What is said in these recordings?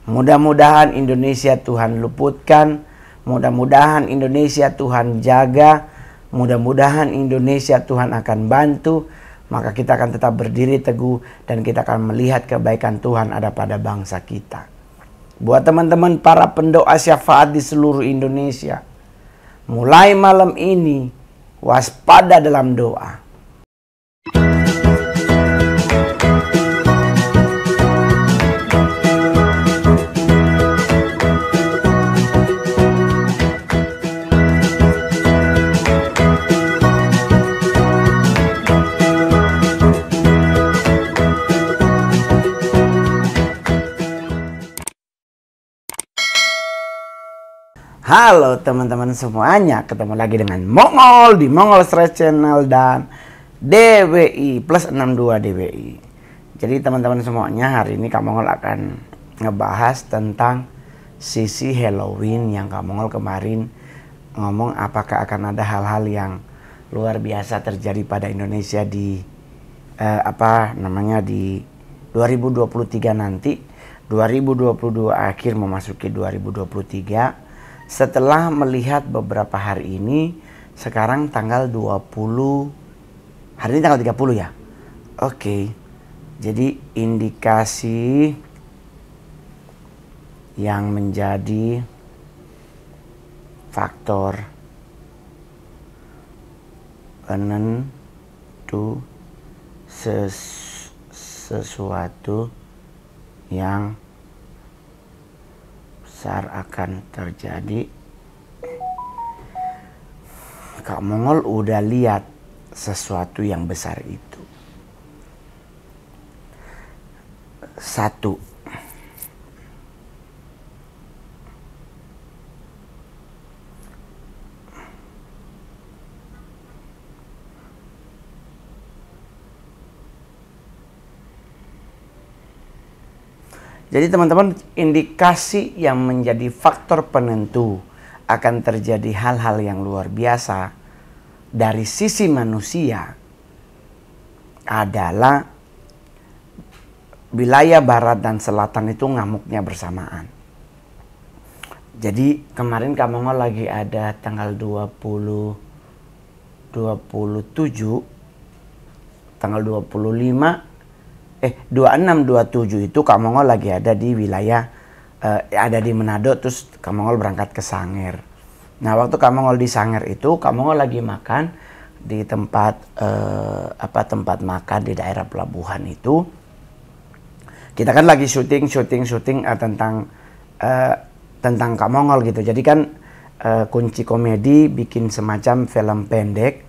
Mudah-mudahan Indonesia Tuhan luputkan, mudah-mudahan Indonesia Tuhan jaga, mudah-mudahan Indonesia Tuhan akan bantu. Maka kita akan tetap berdiri teguh dan kita akan melihat kebaikan Tuhan ada pada bangsa kita. Buat teman-teman para pendoa syafaat di seluruh Indonesia, mulai malam ini waspada dalam doa. Halo teman-teman semuanya, ketemu lagi dengan Mongol di Mongol Stress Channel dan DWI plus 62 DWI. Jadi teman-teman semuanya, hari ini Kak Mongol akan ngebahas tentang sisi Halloween yang Kak Mongol kemarin ngomong apakah akan ada hal-hal yang luar biasa terjadi pada Indonesia di di 2023 nanti, 2022 akhir memasuki 2023. Setelah melihat beberapa hari ini, sekarang tanggal 20, hari ini tanggal 30 ya. Oke, jadi indikasi yang menjadi faktor penentu sesuatu yang besar akan terjadi. Kak Mongol udah lihat sesuatu yang besar itu. Satu, jadi teman-teman, indikasi yang menjadi faktor penentu akan terjadi hal-hal yang luar biasa dari sisi manusia adalah wilayah barat dan selatan itu ngamuknya bersamaan. Jadi kemarin Kak Mongol lagi ada tanggal 27, tanggal 26, 26-27 itu Kak Mongol lagi ada di wilayah ada di Manado, terus Kak Mongol berangkat ke Sanger. Nah, waktu Kak Mongol di Sanger itu Kak Mongol lagi makan di tempat tempat makan di daerah pelabuhan itu. Kita kan lagi syuting tentang Kak Mongol gitu. Jadi kan Kunci Komedi bikin semacam film pendek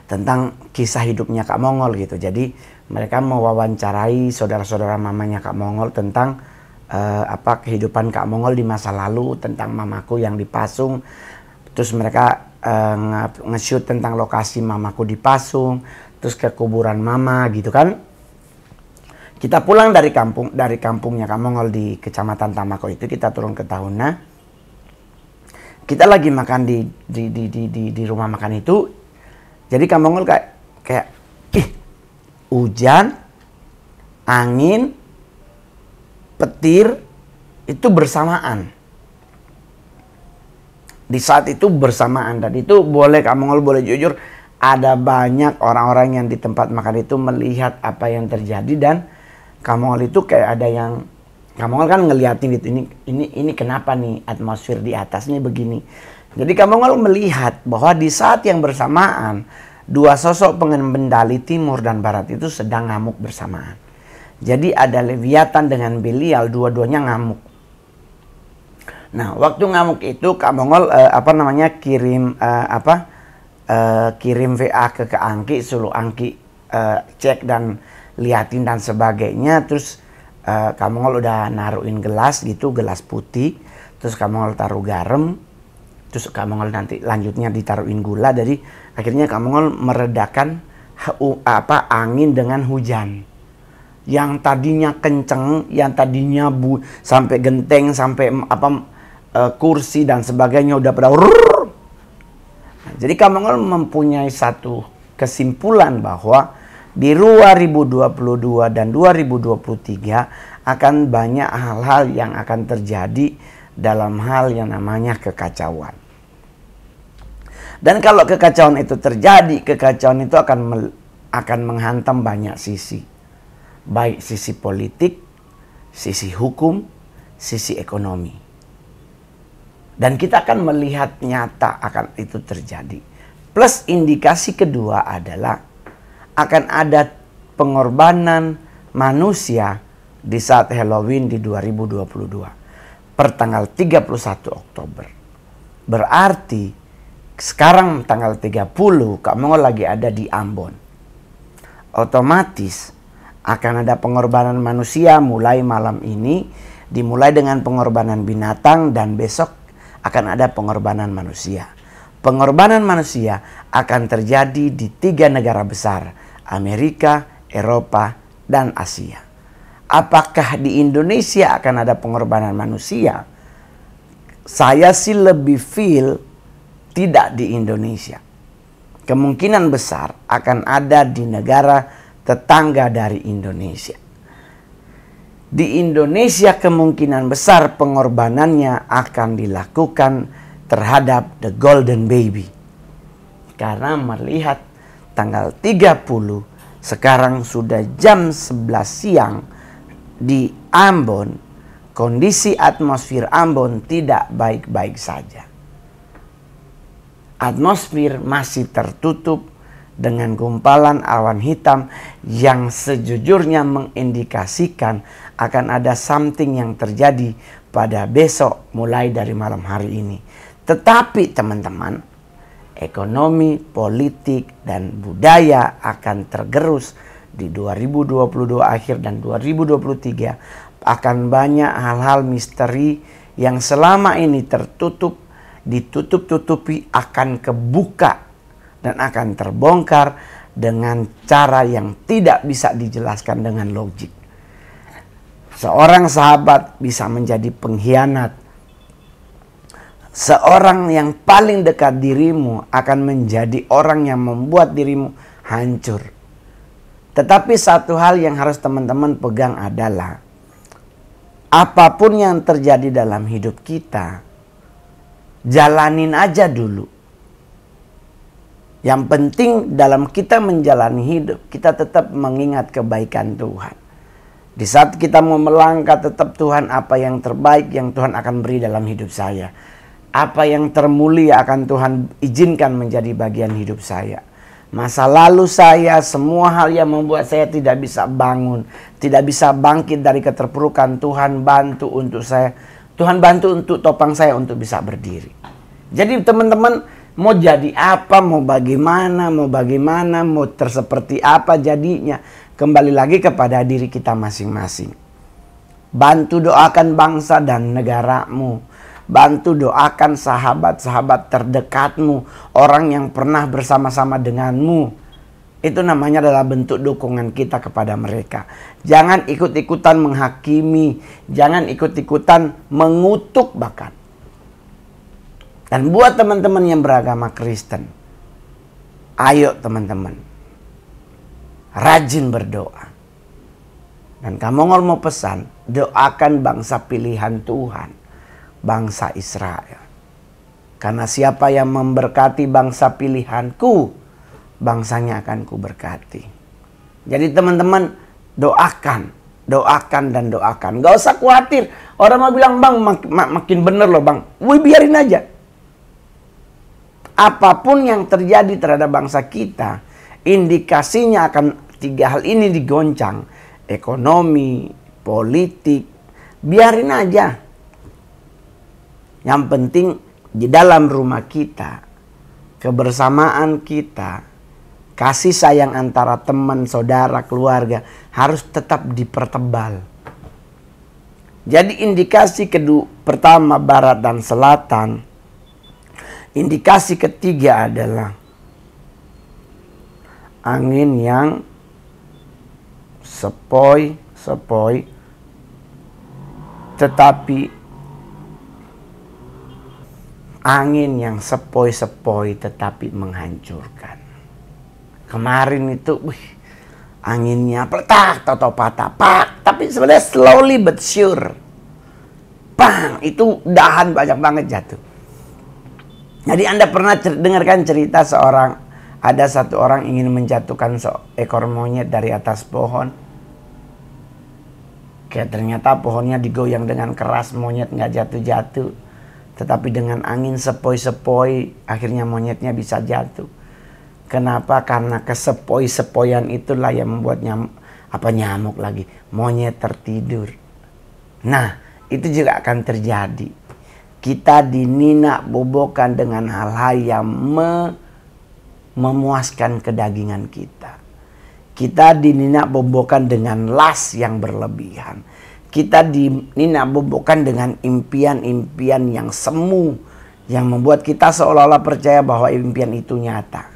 tentang kisah hidupnya Kak Mongol gitu. Jadi mereka mewawancarai saudara-saudara mamanya Kak Mongol tentang kehidupan Kak Mongol di masa lalu, tentang mamaku yang di Pasung. Terus mereka nge-shoot tentang lokasi mamaku di Pasung, terus ke kuburan mama gitu kan. Kita pulang dari kampungnya Kak Mongol di Kecamatan Tamako itu, kita turun ke Tahuna. Kita lagi makan di rumah makan itu. Jadi Kak Mongol kayak hujan, angin, petir itu bersamaan. Di saat itu bersamaan, dan itu boleh Kak Mongol boleh jujur, ada banyak orang-orang yang di tempat makan itu melihat apa yang terjadi, dan Kak Mongol itu kayak ada yang Kak Mongol kan ngeliatin gitu, ini kenapa nih atmosfer di atasnya begini. Jadi Kak Mongol melihat bahwa di saat yang bersamaan dua sosok pengendali timur dan barat itu sedang ngamuk bersamaan. Jadi ada Leviathan dengan Belial, dua-duanya ngamuk. Nah, waktu ngamuk itu Kak Mongol kirim VA ke Angki, suruh Angki cek dan liatin dan sebagainya. Terus Kak Mongol udah naruhin gelas gitu, gelas putih. Terus Kak Mongol taruh garam. Terus Kak Mongol nanti lanjutnya ditaruhin gula. Jadi akhirnya Kak Mongol meredakan angin dengan hujan. Yang tadinya kenceng, yang tadinya sampai genteng, sampai kursi dan sebagainya udah pada Nah, jadi Kak Mongol mempunyai satu kesimpulan bahwa di 2022 dan 2023 akan banyak hal-hal yang akan terjadi dalam hal yang namanya kekacauan. Dan kalau kekacauan itu terjadi, kekacauan itu akan menghantam banyak sisi. Baik sisi politik, sisi hukum, sisi ekonomi. Dan kita akan melihat nyata akan itu terjadi. Plus indikasi kedua adalah akan ada pengorbanan manusia di saat Halloween di 2022. Pertanggal 31 Oktober. Berarti sekarang tanggal 30 Kak Mongol lagi ada di Ambon. Otomatis akan ada pengorbanan manusia mulai malam ini. Dimulai dengan pengorbanan binatang dan besok akan ada pengorbanan manusia. Pengorbanan manusia akan terjadi di 3 negara besar. Amerika, Eropa, dan Asia. Apakah di Indonesia akan ada pengorbanan manusia? Saya sih lebih feel tidak di Indonesia. Kemungkinan besar akan ada di negara tetangga dari Indonesia. Di Indonesia kemungkinan besar pengorbanannya akan dilakukan terhadap the golden baby. Karena melihat tanggal 30 sekarang sudah jam 11 siang di Ambon, kondisi atmosfer Ambon tidak baik-baik saja. Atmosfer masih tertutup dengan gumpalan awan hitam yang sejujurnya mengindikasikan akan ada something yang terjadi pada besok mulai dari malam hari ini. Tetapi teman-teman, ekonomi, politik, dan budaya akan tergerus di 2022 akhir dan 2023. Akan banyak hal-hal misteri yang selama ini tertutup, ditutup-tutupi akan kebuka dan akan terbongkar dengan cara yang tidak bisa dijelaskan dengan logik. Seorang sahabat bisa menjadi pengkhianat. Seorang yang paling dekat dirimu akan menjadi orang yang membuat dirimu hancur. Tetapi satu hal yang harus teman-teman pegang adalah apapun yang terjadi dalam hidup kita, jalanin aja dulu. Yang penting dalam kita menjalani hidup, kita tetap mengingat kebaikan Tuhan. Di saat kita mau melangkah, tetap Tuhan apa yang terbaik yang Tuhan akan beri dalam hidup saya. Apa yang termulia akan Tuhan izinkan menjadi bagian hidup saya. Masa lalu saya, semua hal yang membuat saya tidak bisa bangun, tidak bisa bangkit dari keterpurukan, Tuhan bantu untuk saya. Tuhan bantu untuk topang saya untuk bisa berdiri. Jadi teman-teman, mau jadi apa, mau bagaimana, mau terseperti apa jadinya. Kembali lagi kepada diri kita masing-masing. Bantu doakan bangsa dan negaramu. Bantu doakan sahabat-sahabat terdekatmu. Orang yang pernah bersama-sama denganmu. Itu namanya adalah bentuk dukungan kita kepada mereka. Jangan ikut-ikutan menghakimi. Jangan ikut-ikutan mengutuk bahkan. Dan buat teman-teman yang beragama Kristen, ayo teman-teman, rajin berdoa. Dan Kak Mongol mau pesan, doakan bangsa pilihan Tuhan, bangsa Israel. Karena siapa yang memberkati bangsa pilihanku, bangsanya akan kuberkati. Jadi teman-teman, doakan dan doakan. Gak usah khawatir. Orang mau bilang, bang makin bener loh bang. Wih, biarin aja. Apapun yang terjadi terhadap bangsa kita, indikasinya akan 3 hal ini digoncang. Ekonomi, politik, biarin aja. Yang penting di dalam rumah kita, kebersamaan kita, kasih sayang antara teman, saudara, keluarga harus tetap dipertebal. Jadi indikasi kedua, pertama barat dan selatan. Indikasi ketiga adalah angin yang sepoi-sepoi tetapi menghancurkan. Kemarin itu Anginnya peletak, atau patah, pak. Tapi sebenarnya slowly but sure. Bang, itu dahan banyak banget jatuh. Jadi Anda pernah dengarkan cerita ada satu orang ingin menjatuhkan seekor monyet dari atas pohon. Kayak ternyata pohonnya digoyang dengan keras, monyet nggak jatuh-jatuh. Tetapi dengan angin sepoi-sepoi, akhirnya monyetnya bisa jatuh. Kenapa? Karena kesepoi-sepoian itulah yang membuat nyamuk lagi. Monyet tertidur. Nah, itu juga akan terjadi. Kita dininak bobokan dengan hal-hal yang memuaskan kedagingan kita. Kita dininak bobokan dengan las yang berlebihan. Kita dininak bobokan dengan impian-impian yang semu, yang membuat kita seolah-olah percaya bahwa impian itu nyata.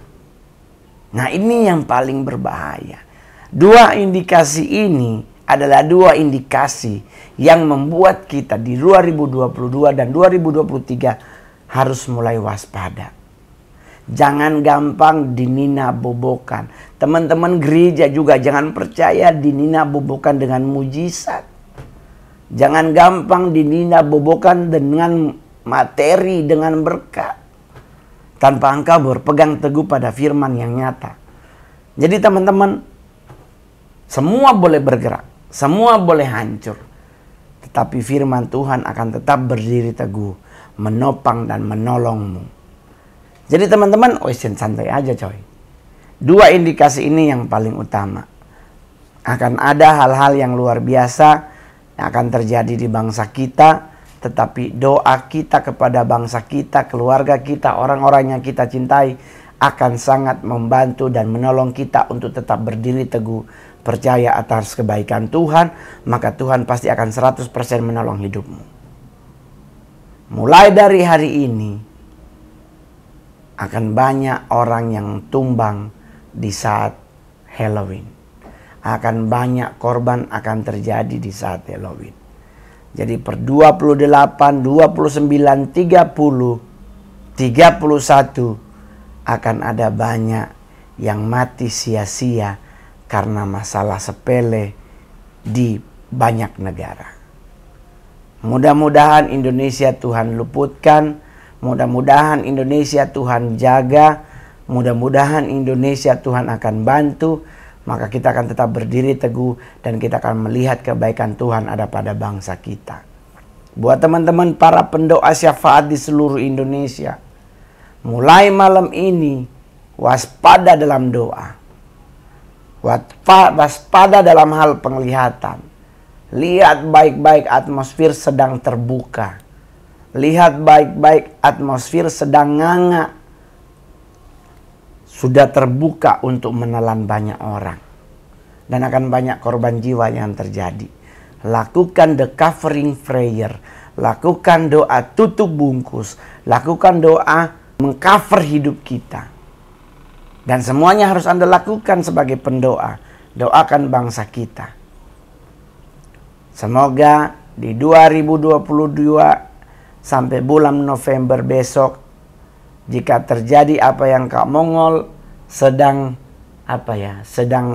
Nah, ini yang paling berbahaya. Dua indikasi ini adalah dua indikasi yang membuat kita di 2022 dan 2023 harus mulai waspada. Jangan gampang dinina bobokan. Teman-teman gereja juga jangan percaya dinina bobokan dengan mujizat. Jangan gampang dinina bobokan dengan materi, dengan berkat, tanpa engkau berpegang teguh pada firman yang nyata. Jadi teman-teman, semua boleh bergerak, semua boleh hancur. Tetapi firman Tuhan akan tetap berdiri teguh, menopang dan menolongmu. Jadi teman-teman, santai aja coy. Dua indikasi ini yang paling utama. Akan ada hal-hal yang luar biasa yang akan terjadi di bangsa kita. Tetapi doa kita kepada bangsa kita, keluarga kita, orang-orang yang kita cintai akan sangat membantu dan menolong kita untuk tetap berdiri teguh, percaya atas kebaikan Tuhan, maka Tuhan pasti akan 100% menolong hidupmu. Mulai dari hari ini, akan banyak orang yang tumbang di saat Halloween. Akan banyak korban akan terjadi di saat Halloween. Jadi per 28, 29, 30, 31 akan ada banyak yang mati sia-sia karena masalah sepele di banyak negara. Mudah-mudahan Indonesia Tuhan luputkan, mudah-mudahan Indonesia Tuhan jaga, mudah-mudahan Indonesia Tuhan akan bantu. Maka kita akan tetap berdiri teguh dan kita akan melihat kebaikan Tuhan ada pada bangsa kita. Buat teman-teman para pendoa syafaat di seluruh Indonesia, mulai malam ini waspada dalam doa. Waspada dalam hal penglihatan. Lihat baik-baik atmosfer sedang terbuka. Lihat baik-baik atmosfer sedang nganga. Sudah terbuka untuk menelan banyak orang. Dan akan banyak korban jiwa yang terjadi. Lakukan the covering prayer. Lakukan doa tutup bungkus. Lakukan doa mengcover hidup kita. Dan semuanya harus Anda lakukan sebagai pendoa. Doakan bangsa kita. Semoga di 2022 sampai bulan November besok, jika terjadi apa yang Kak Mongol sedang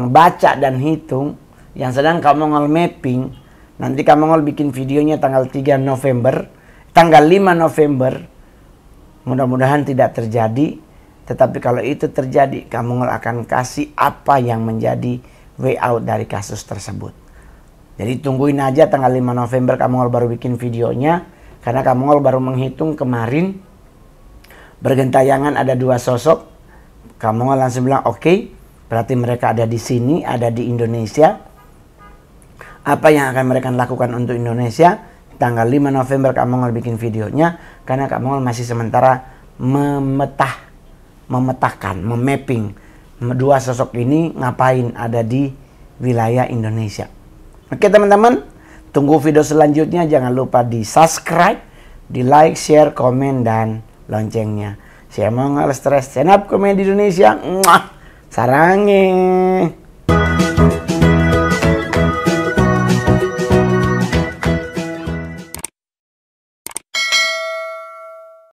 baca dan hitung, yang sedang Kak Mongol mapping, nanti Kak Mongol bikin videonya tanggal 3 November, tanggal 5 November, mudah-mudahan tidak terjadi. Tetapi kalau itu terjadi, Kak Mongol akan kasih apa yang menjadi way out dari kasus tersebut. Jadi tungguin aja tanggal 5 November Kak Mongol baru bikin videonya, karena Kak Mongol baru menghitung kemarin bergentayangan ada 2 sosok. Kak Mongol langsung bilang oke, berarti mereka ada di sini, ada di Indonesia. Apa yang akan mereka lakukan untuk Indonesia? Tanggal 5 November Kak Mongol bikin videonya, karena Kak Mongol masih sementara memetakan, memapping 2 sosok ini ngapain ada di wilayah Indonesia. Oke teman-teman, tunggu video selanjutnya. Jangan lupa di subscribe, di like, share, komen, dan loncengnya. Saya Mongol Stress Stand Up Comedy Indonesia. Sarange.